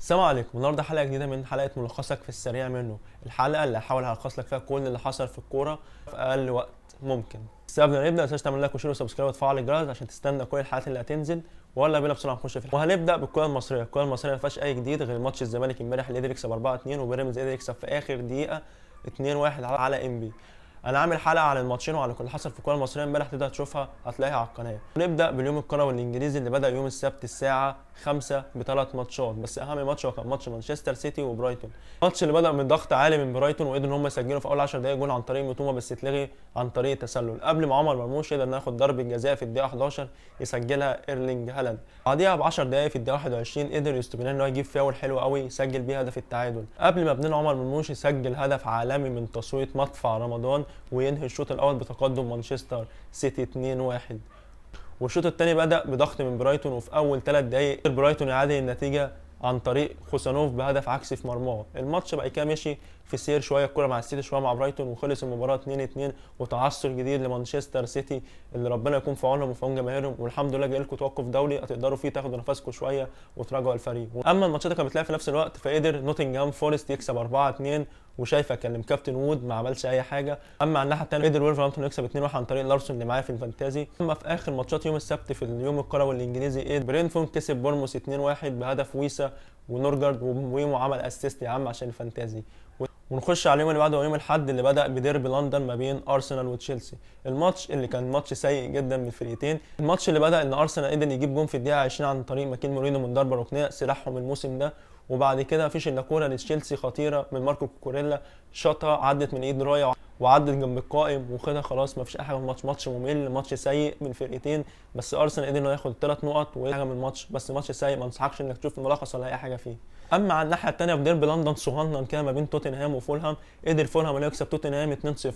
السلام عليكم. النهارده حلقه جديده من حلقه ملخصك في السريع منه، الحلقه اللي هحاول الخص لك فيها كل اللي حصل في الكوره في اقل وقت ممكن. بس قبل ما نبدا ما تنساش تعمل لايك وشير وسبسكرايب وتفعل الجرس عشان تستنى كل الحلقات اللي هتنزل. ولا بينا بسرعه نخش في وهنبدا بالكره المصريه. الكره المصريه ما فيهاش اي جديد غير ماتش الزمالك امبارح اللي قدر يكسب 4-2 وبيراميدز قدر يكسب في اخر دقيقه 2-1 على انبي. انا عامل حلقه على الماتشين وعلى كل اللي حصل في الكوره المصريه امبارح، تقدر تشوفها هتلاقيها على القناه. نبدا باليوم الكروي الانجليزي اللي بدا يوم السبت الساعه 5 بثلاث ماتشات، بس اهم ماتش هو كان ماتش مانشستر سيتي وبرايتون. الماتش اللي بدا من ضغط عالي من برايتون وقدروا ان هم يسجلوا في اول 10 دقائق جول عن طريق متومه، بس اتلغي عن طريق تسلل قبل ما عمر مرموش يقدر ياخد ضربه جزاء في الدقيقه 11 يسجلها ايرلينج هالاند. بعديها ب 10 دقائق في الدقيقه 21 قدر يستوبينان ان هو يجيب فاول حلو قوي يسجل بيه هدف التعادل قبل ما ابننا عمر مرموش يسجل هدف عالمي من تصويت مدفع رمضان وينهي الشوط الاول بتقدم مانشستر سيتي 2-1. والشوط الثاني بدا بضغط من برايتون، وفي اول 3 دقائق برايتون يعادل النتيجه عن طريق خوسانوف بهدف عكسي في مرماه. الماتش بقى كده مشي في سير شويه، الكوره مع السيتي شويه مع برايتون، وخلص المباراه 2-2 وتعثر جديد لمانشستر سيتي اللي ربنا يكون في عونهم وفي عون جماهيرهم. والحمد لله جاي لكم توقف دولي هتقدروا فيه تاخدوا نفسكم شويه وتراجعوا الفريق. اما الماتشات اللي كانت بتلعب في نفس الوقت فقدر نوتنجهام فورست يكسب 4-2 وشايفه كلم كابتن وود ما عملش اي حاجه. اما على الناحيه الثانيه قدر ولفرهامبتون يكسب 2-1 عن طريق لارسون اللي معايا في الفانتازي. اما في اخر ماتشات يوم السبت في اليوم الكروي الانجليزي برينفورد كسب بورموس 2-1 بهدف ويسا ونورجارد ومويمو عمل اسيست يا عم عشان الفانتازي. ونخش على اليوم اللي بعده يوم الاحد اللي بدا بديربي لندن ما بين ارسنال وتشيلسي. الماتش اللي كان ماتش سيء جدا من الفريقين. الماتش اللي بدا ان ارسنال قدر يجيب جون في الدقيقه 20 عن طريق ماكين مورينو من ضربه ركنيه سلاحهم الموسم ده، وبعد كده مفيش الا كوره لتشيلسي خطيره من ماركو كوكوريلا شاطها عدت من ايد رايا وعدت جنب القائم وخدها خلاص. مفيش اي حاجه من الماتش، ماتش ممل، ماتش سيء من الفرقتين. بس ارسنال قدر انه ياخد 3 نقط وحاجه من الماتش، بس ماتش سيء ما انصحكش انك تشوف الملخص ولا اي حاجه فيه. اما على الناحيه الثانيه في ديربي لندن صهنن كده ما بين توتنهام وفولهام، قدر فولهام انه يكسب توتنهام 2-0.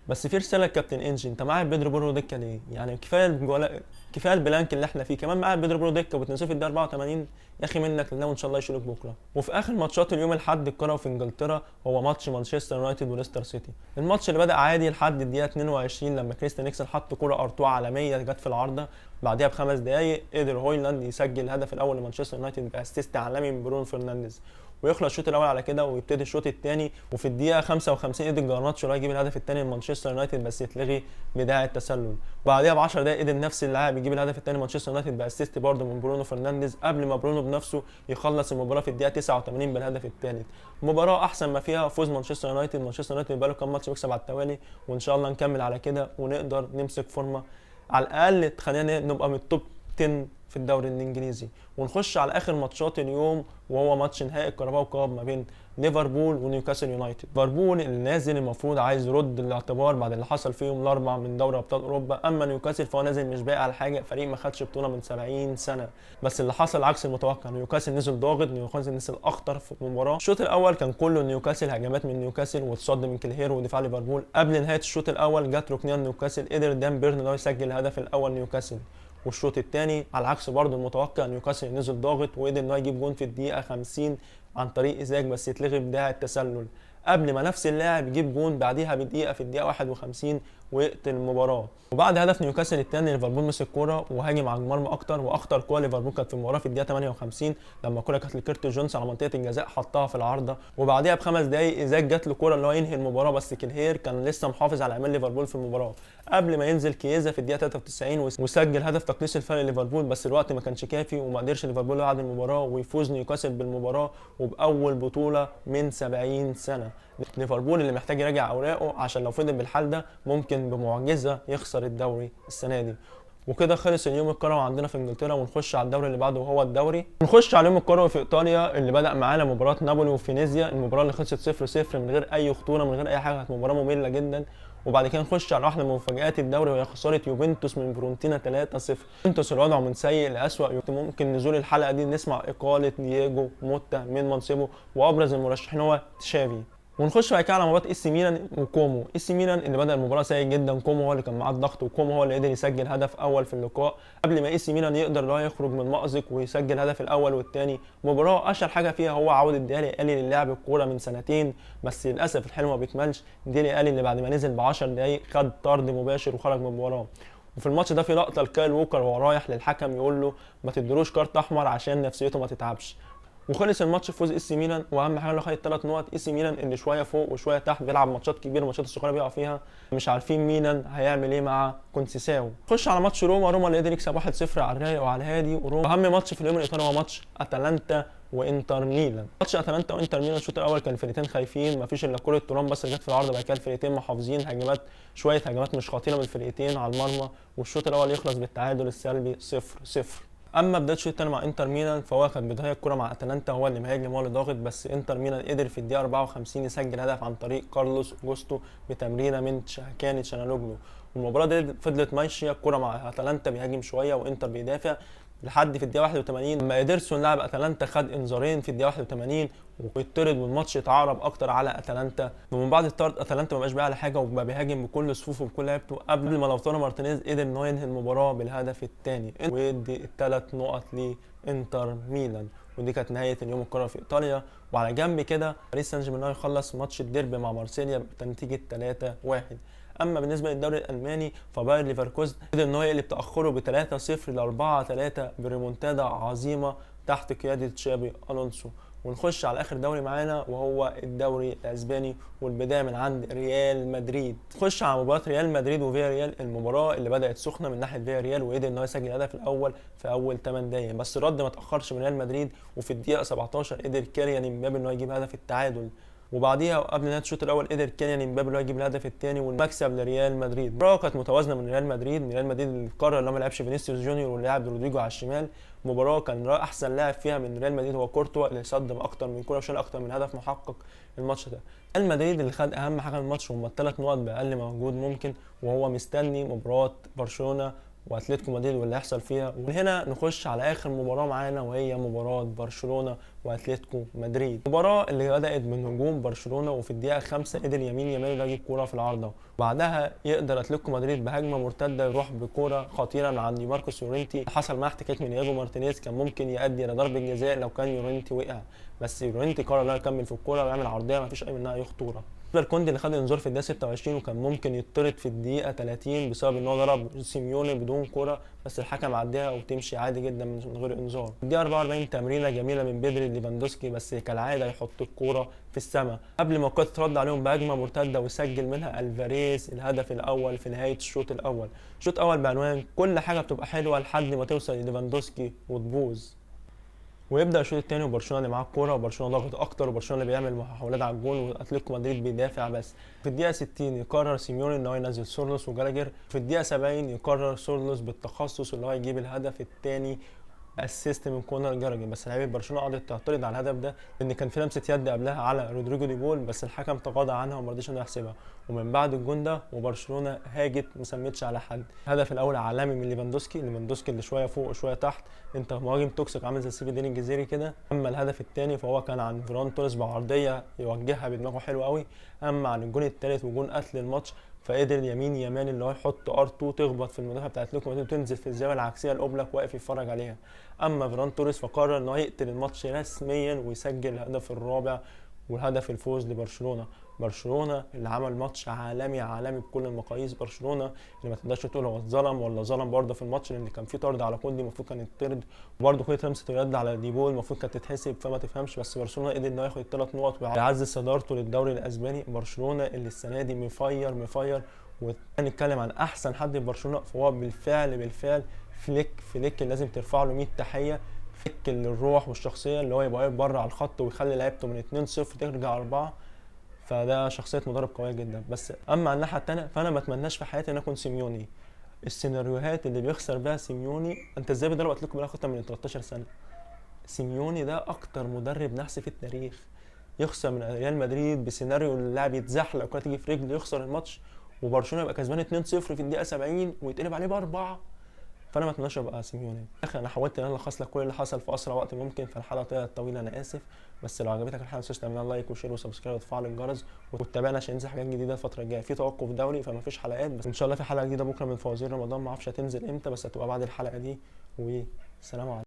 بس في رساله لكابتن انجي، انت معاك بيدرو بورو دكه ليه؟ يعني كفايه البلانك اللي احنا فيه، كمان معاك بيدرو بورو دكه وبتنسف الدقيقه 84. يا اخي منك لله وان شاء الله يشيلوك بكره. وفي اخر ماتشات اليوم الاحد الكروي في انجلترا هو ماتش مانشستر يونايتد وليستر سيتي. الماتش اللي بدا عادي لحد الدقيقه 22 لما كريستيان نيكسون حط كوره ارتوع عالميه جت في العارضه. بعدها بخمس دقائق قدر هويلاند يسجل الهدف الاول لمانشستر يونايتد باسيست عالمي من برونو فرنانديز، ويخلص الشوط الاول على كده ويبتدي الشوط الثاني. وفي الدقيقه 55 قدر جارناتشو يجيب الهدف الثاني لمانشستر يونايتد بس يتلغي بداعي التسلل. وبعدها ب 10 دقائق قدر نفس اللاعب يجيب الهدف الثاني لمانشستر يونايتد باسيست برضه من برونو فرنانديز قبل ما برونو بنفسه يخلص المباراه في الدقيقه 89 بالهدف الثالث. مباراه احسن ما فيها فوز مانشستر يونايتد. مانشستر يونايتد بقى له كام ماتش بيكسب على التوالي، وان شاء الله نكمل على كده ونقدر نمسك فورمه على الاقل تخلينا نبقى من التوب 10 في الدوري الانجليزي. ونخش على اخر ماتشات اليوم وهو ماتش نهائي الكاراباو كاب ما بين ليفربول ونيوكاسل يونايتد. ليفربول اللي نازل المفروض عايز يرد الاعتبار بعد اللي حصل فيهم الاربع من دوري ابطال اوروبا. اما نيوكاسل فهو نازل مش باقي على حاجه، فريق ما خدش بطوله من 70 سنه. بس اللي حصل عكس المتوقع، نيوكاسل نزل ضاغط، نيوكاسل نزل اخطر في المباراه. الشوط الاول كان كله نيوكاسل، هجمات من نيوكاسل وتصد من كلهير ودفاع ليفربول. قبل نهايه الشوط الاول جت ركنيه نيوكاسل، قدر دان بيرن انه يسجل الهدف الاول نيوكاسل. والشوط الثاني على عكس برضه المتوقع، نيوكاسل نزل ضاغط وقدر انه يجيب جون في الدقيقه 50 عن طريق ازاج بس يتلغي بداعي التسلل قبل ما نفس اللاعب يجيب جون بعديها بدقيقه في الدقيقه 51 ويقتل المباراه. وبعد هدف نيوكاسل الثاني ليفربول مسك الكوره وهاجم على المرمى اكتر، واخطر كوره ليفربول كانت في المباراه في الدقيقه 58 لما الكوره كانت لكيرتو جونز على منطقه الجزاء حطها في العارضه. وبعديها بخمس دقائق ازاج جات له كوره اللي هو ينهي المباراه، بس كلهير كان لسه محافظ على امان ليفربول في المباراه قبل ما ينزل كييزا في الدقيقه 93 وسجل هدف تقليص الفرق ليفربول. بس الوقت ما كانش كافي وما قدرش ليفربول يعاد المباراه ويفوز نيوكاسل بالمباراه وباول بطوله من 70 سنه. ليفربول اللي محتاج يراجع اوراقه عشان لو فضل بالحال ده ممكن بمعجزه يخسر الدوري السنه دي. وكده خلص اليوم الكروي عندنا في انجلترا، ونخش على الدوري اللي بعده وهو الدوري. نخش على اليوم الكروي في ايطاليا اللي بدا معانا مباراه نابولي وفينيزيا، المباراه اللي خلصت 0-0 من غير اي خطوره من غير اي حاجه، كانت مباراه ممله جدا. وبعد كده نخش على واحده من مفاجآت الدوري وهي خساره يوفنتوس من فيورنتينا 3-0. يوفنتوس الوضع من سيء لاسوء، ممكن نزول الحلقه دي نسمع اقاله دييجو موتا من منصبه، وابرز المرشحين هو تشافي. ونخش بعد كده على مباراه اس ميلان وكومو. اس ميلان اللي بدا المباراه سيء جدا، كومو هو اللي كان معاه الضغط وكومو هو اللي قدر يسجل هدف اول في اللقاء قبل ما اس ميلان يقدر ان هو يخرج من مأزق ويسجل الهدف الاول والثاني. مباراه اشهر حاجه فيها هو عوده ديالي الي للعب الكوره من سنتين، بس للاسف الحلم ما بيكملش. ديالي الي اللي بعد ما نزل ب 10 دقائق خد طرد مباشر وخرج من المباراه. وفي الماتش ده في لقطه لكايل ووكر وهو رايح للحكم يقول له ما تدروش كارت احمر عشان نفسيته ما تتعبش. وخلص الماتش بفوز اي سي ميلان. واهم حاجه انه خد 3 نقط. اي سي ميلان اللي شويه فوق وشويه تحت، بيلعب ماتشات كبيره وماتشات الصغيره بيقع فيها، مش عارفين ميلان هيعمل ايه مع كونسيساو. خش على ماتش روما اللي قدر يكسب 1-0 على الرايق وعلى الهادي. وروما اهم ماتش في اليوم الايطالي هو ماتش اتلانتا وانتر ميلان. ماتش اتلانتا وانتر ميلان الشوط الاول كان الفريقين خايفين، مفيش الا كره ترام بس اللي جت في العارضه. بعد كده الفريقين محافظين، هجمات شويه هجمات مش خطيره من الفريقين على المرمى، والشوط الاول يخلص بالتعادل السلبي 0-0. اما بدايه الشوط الثاني مع انتر ميلان فهو كان بدايه الكره مع اتلانتا، هو اللي مهاجم هو اللي ضاغط، بس انتر ميلان قدر في الدقيقه 54 يسجل هدف عن طريق كارلوس اوجوستو بتمريره من كانت تشانالوجلو. والمباراه دي فضلت ماشيه، الكره مع اتلانتا بيهاجم شويه وانتر بيدافع لحد في الدقيقه 81 لما ادرسون لاعب اتلانتا خد انذارين في الدقيقه 81 ويطرد، والماتش اتعرب اكتر على اتلانتا. ومن بعد الطرد اتلانتا ما بقاش بقى على حاجه وبقى بيهاجم بكل صفوفه وبكل لعبته، قبل ما لوتارو مارتينيز قدر ان هو ينهي المباراه بالهدف الثاني ويدي ال3 نقط لانتر ميلان. ودي كانت نهايه اليوم الكروي في ايطاليا. وعلى جنب كده باريس سان جيرمان يخلص ماتش الديربي مع مارسيليا بنتيجه 3-1. اما بالنسبه للدوري الالماني فباير ليفركوزن قدر ان هو يقلب تاخره ب 3-0 ل 4-3 بريمونتادا عظيمه تحت قياده تشابي الونسو. ونخش على اخر دوري معانا وهو الدوري الاسباني، والبدايه من عند ريال مدريد. نخش على مباراه ريال مدريد وفيا ريال، المباراه اللي بدات سخنه من ناحيه فيا ريال وقدر ان هو يسجل الهدف الاول في اول 8 دقائق، بس الرد ما تاخرش من ريال مدريد، وفي الدقيقه 17 قدر كيليان امبابي ان هو يجيب هدف التعادل. وبعديها وقبل نهايه الشوط الاول قدر كيليان امبابي اللي هو يجيب الهدف الثاني والمكسب لريال مدريد. المباراه كانت متوازنه من ريال مدريد. ريال مدريد اللي قرر ان هو ما يلعبش فينيسيوس جونيور ولعب رودريجو على الشمال. مباراه كان احسن لاعب فيها من ريال مدريد هو كورتوا اللي صدم اكتر من كوره وشال اكتر من هدف محقق الماتش ده. ريال مدريد اللي خد اهم حاجه من الماتش هم ال3 نقط باقل مجهود ممكن، وهو مستني مباراه برشلونه واتلتيكو مدريد واللي هيحصل فيها. ومن هنا نخش على اخر مباراه معانا وهي مباراه برشلونه واتلتيكو مدريد. المباراه اللي بدات من هجوم برشلونه، وفي الدقيقه 5 قدر يمين يامال يجيب كوره في العارضه، وبعدها يقدر اتلتيكو مدريد بهجمه مرتده يروح بكوره خطيره من عند ماركوس يورينتي. حصل معاه احتكاك من اياجو مارتينيز كان ممكن يؤدي الى ضربه جزاء لو كان يورينتي وقع، بس يورينتي قرر انه يكمل في الكوره ويعمل عرضيه ما فيش اي منها اي خطوره. الكوندي اللي خد انذار في الدقيقه 26 وكان ممكن يطرد في الدقيقه 30 بسبب ان هو ضرب سيميوني بدون كوره، بس الحكم عداها وتمشي عادي جدا من غير انذار. الدقيقه 44 تمريره جميله من بدري ليفاندوسكي، بس كالعاده يحط الكوره في السماء قبل ما الكره ترد عليهم بهجمه مرتده ويسجل منها الفاريز الهدف الاول في نهايه الشوط الاول. الشوط الاول بعنوان كل حاجه بتبقى حلوه لحد ما توصل لليفاندوسكي وتبوظ. ويبدا الشوط الثاني وبرشلونه اللي معاه الكوره وبرشلونه ضاغط اكتر وبرشلونه اللي بيعمل محاولات على الجول واتلتيكو مدريد بيدافع بس. في الدقيقه 60 يقرر سيميوني ان هو ينزل سورلوس وجالاجر. في الدقيقه 70 يقرر سورلوس بالتخصص اللي هو يجيب الهدف الثاني اسيست من كونر جالاجر، بس لعيبه برشلونه قعدت تعترض على الهدف ده لان كان في لمسه يد قبلها على رودريجو دي بول، بس الحكم تغاضى عنها وما رضيش انه يحسبها. ومن بعد الجون ده وبرشلونه هاجت ما سمتش على حد. الهدف الاول عالمي من ليفاندوسكي اللي شويه فوق وشويه تحت، انت مهاجم توكسيك عامل زي سيف الدين الجزيري كده. اما الهدف الثاني فهو كان عن فران توريس بعرضيه يوجهها بدماغه حلو قوي. اما عن الجون الثالث وجون قتل الماتش فقدر يمين يامال اللي هو يحط ار2 تخبط في المدافع بتاع اتلتيكو مدريد وتنزل في الزاويه العكسيه الاوبلاك واقف يتفرج عليها. اما فران توريس فقرر ان هو يقتل الماتش رسميا ويسجل الهدف الرابع والهدف الفوز لبرشلونه. برشلونه اللي عمل ماتش عالمي بكل المقاييس. برشلونه اللي ما تقدرش تقول هو اتظلم ولا ظلم برضه في الماتش، لان كان في طرد على كوندي المفروض كان يطرد، وبرضه كره لمسه اليد على ديبول المفروض كانت تتحسب، فما تفهمش. بس برشلونه قدر انه ياخد ال3 نقط ويعزز صدارته للدوري الاسباني. برشلونه اللي السنه دي مفير. ونتكلم عن احسن حد في برشلونه فهو بالفعل فليك اللي لازم ترفع له 100 تحيه. فليك اللي الروح والشخصيه اللي هو يبقى واقف بره على الخط ويخلي لعيبته من 2-0 ترجع 4، فده شخصيه مدرب قويه جدا. بس اما على الناحيه الثانيه فانا ما اتمناش في حياتي ان اكون سيميوني. السيناريوهات اللي بيخسر بها سيميوني، انت ازاي بتدرب اتلتيكو بقى اكتر من 13 سنه؟ سيميوني ده اكتر مدرب نحس في التاريخ يخسر من ريال مدريد بسيناريو اللاعب يتزحلق الكره تيجي في رجله يخسر الماتش، وبرشلونه يبقى كسبان 2-0 في الدقيقه 70 ويتقلب عليه ب4. فانا ما اتمناش ابقى سيميوني. اخي انا حاولت ان انا الخص لك كل اللي حصل في اسرع وقت ممكن، فالحلقه طلعت طويله انا اسف، بس لو عجبتك الحلقه ما تنساش تعمل لها لايك وشير وسبسكرايب وتفعل الجرس وتتابعنا عشان ينزل حاجات جديده الفتره الجايه. في توقف دولي فما فيش حلقات، بس ان شاء الله في حلقه جديده بكره من فوازير رمضان، ما اعرفش هتنزل امتى بس هتبقى بعد الحلقه دي. والسلام عليكم.